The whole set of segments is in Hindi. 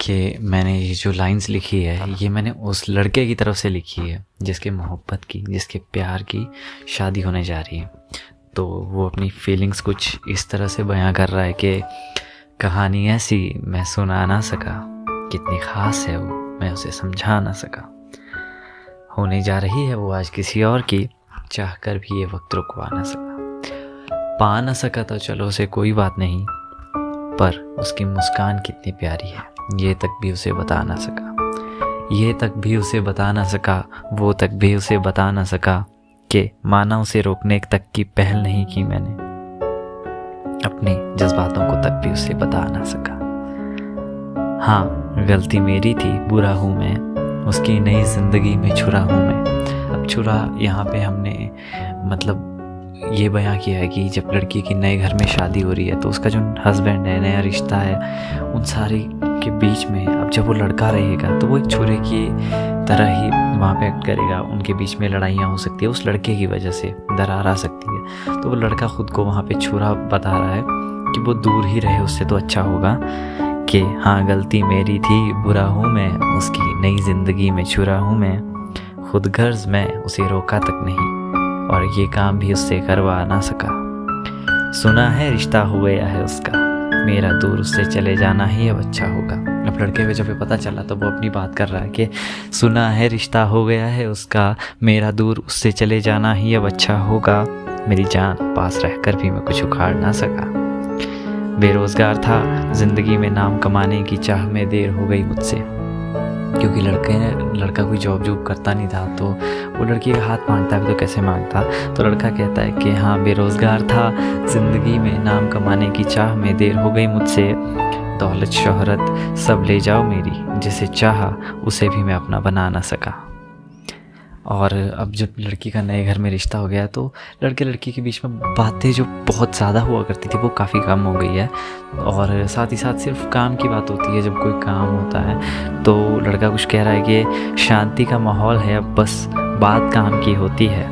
कि मैंने ये जो लाइंस लिखी है ये मैंने उस लड़के की तरफ से लिखी है जिसके मोहब्बत की, जिसके प्यार की शादी होने जा रही है। तो वो अपनी फीलिंग्स कुछ इस तरह से बयां कर रहा है कि कहानी ऐसी मैं सुना ना सका, कितनी ख़ास है वो मैं उसे समझा ना सका। होने जा रही है वो आज किसी और की, चाह कर भी ये वक्त रुकवा ना सका। पा ना सका तो चलो उसे कोई बात नहीं, पर उसकी मुस्कान कितनी प्यारी है ये तक भी उसे बता ना सका। ये तक भी उसे बता ना सका, वो तक भी उसे बता ना सका कि माना उसे रोकने तक की पहल नहीं की मैंने, अपने जज्बातों को तक भी उसे बता ना सका। हाँ गलती मेरी थी, बुरा हूँ मैं, उसकी नई ज़िंदगी में छुरा हूँ मैं। अब छुरा यहाँ पे हमने मतलब ये बयां किया है कि जब लड़की की नए घर में शादी हो रही है तो उसका जो हस्बैंड है, नया रिश्ता है, उन सारे के बीच में अब जब वो लड़का रहेगा तो वो एक छुरे की तरह ही वहाँ पे एक्ट करेगा। उनके बीच में लड़ाइयाँ हो सकती है, उस लड़के की वजह से दरार आ सकती है। तो वो लड़का खुद को वहाँ पे छुरा बता रहा है कि वो दूर ही रहे उससे तो अच्छा होगा, कि हाँ गलती मेरी थी, बुरा हूँ मैं, उसकी नई ज़िंदगी में छुरा हूँ मैं, खुद गर्ज मैं उसे रोका तक नहीं और ये काम भी उससे करवा ना सका। सुना है रिश्ता हो गया है उसका, मेरा दूर उससे चले जाना ही अब अच्छा होगा। अब लड़के को जब पता चला तो वो अपनी बात कर रहा है कि सुना है रिश्ता हो गया है उसका, मेरा दूर उससे चले जाना ही अब अच्छा होगा। मेरी जान पास रहकर भी मैं कुछ उखाड़ ना सका। बेरोज़गार था ज़िंदगी में नाम कमाने की चाह में देर हो गई मुझसे, क्योंकि लड़का कोई जॉब करता नहीं था। तो वो लड़की का हाथ मांगता है तो कैसे मांगता, तो लड़का कहता है कि हाँ बेरोज़गार था ज़िंदगी में नाम कमाने की चाह में देर हो गई मुझसे, दौलत शोहरत सब ले जाओ मेरी, जिसे चाहा उसे भी मैं अपना बना ना सका। और अब जब लड़की का नए घर में रिश्ता हो गया तो लड़के लड़की के बीच में बातें जो बहुत ज़्यादा हुआ करती थी वो काफ़ी कम हो गई है। और साथ ही साथ सिर्फ काम की बात होती है जब कोई काम होता है। तो लड़का कुछ कह रहा है कि शांति का माहौल है अब बस बात काम की होती है,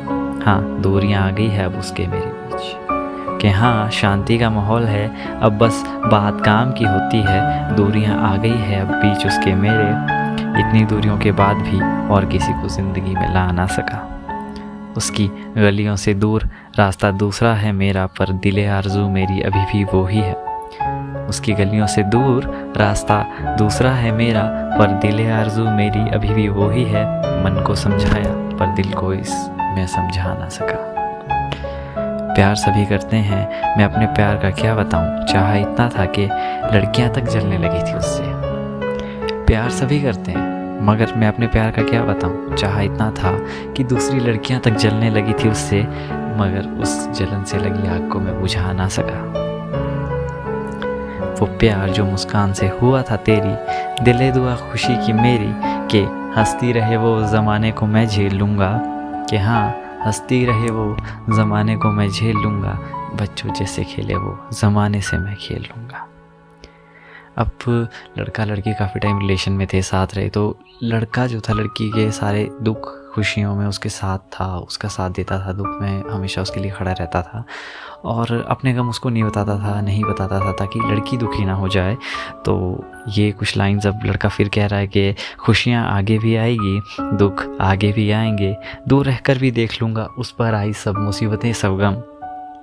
हाँ दूरियां आ गई है अब उसके मेरे बीच, कि हाँ शांति का माहौल है अब बस बात काम की होती है, दूरियां आ गई है अब बीच उसके मेरे, इतनी दूरियों के बाद भी और किसी को ज़िंदगी में ला ना सका। उसकी गलियों से दूर रास्ता दूसरा है मेरा, पर दिले आरज़ू मेरी अभी भी वो ही है। उसकी गलियों से दूर रास्ता दूसरा है मेरा, पर दिले आरज़ू मेरी अभी भी वो ही है। मन को समझाया पर दिल को इस मैं समझा ना सका। प्यार सभी करते हैं, मैं अपने प्यार का क्या बताऊं, चाहा इतना था कि लड़कियां तक जलने लगी थी उससे। प्यार सभी करते हैं मगर मैं अपने प्यार का क्या बताऊं, चाहा इतना था कि दूसरी लड़कियां तक जलने लगी थी उससे, मगर उस जलन से लगी आग को मैं बुझा ना सका। वो प्यार जो मुस्कान से हुआ था तेरी, दिले दुआ खुशी की मेरी, कि हंसती रहे वो ज़माने को मैं झेल लूँगा, कि हाँ हंसती रहे वो ज़माने को मैं झेल लूँगा, बच्चों जैसे खेले वो ज़माने से मैं खेल लूँगा। अब लड़का लड़की काफ़ी टाइम रिलेशन में थे, साथ रहे, तो लड़का जो था लड़की के सारे दुख खुशियों में उसके साथ था, उसका साथ देता था, दुख में हमेशा उसके लिए खड़ा रहता था और अपने गम उसको नहीं बताता था, नहीं बताता था ताकि लड़की दुखी ना हो जाए। तो ये कुछ लाइन्स अब लड़का फिर कह रहा है कि खुशियाँ आगे भी आएगी, दुख आगे भी आएंगे, दूर रहकर भी देख लूँगा उस पर आई सब मुसीबतें सब गम,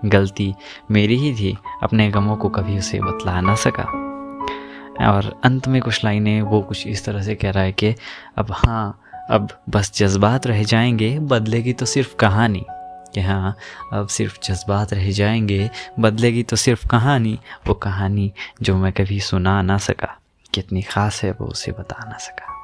गलती मेरी ही थी, अपने गमों को कभी उसे बतला ना सका। और अंत में कुछ लाइनें वो कुछ इस तरह से कह रहा है कि अब हाँ अब बस जज्बात रह जाएंगे, बदलेगी तो सिर्फ कहानी, कि हाँ अब सिर्फ जज्बात रह जाएंगे, बदलेगी तो सिर्फ कहानी, वो कहानी जो मैं कभी सुना ना सका, कितनी ख़ास है वो उसे बता ना सका।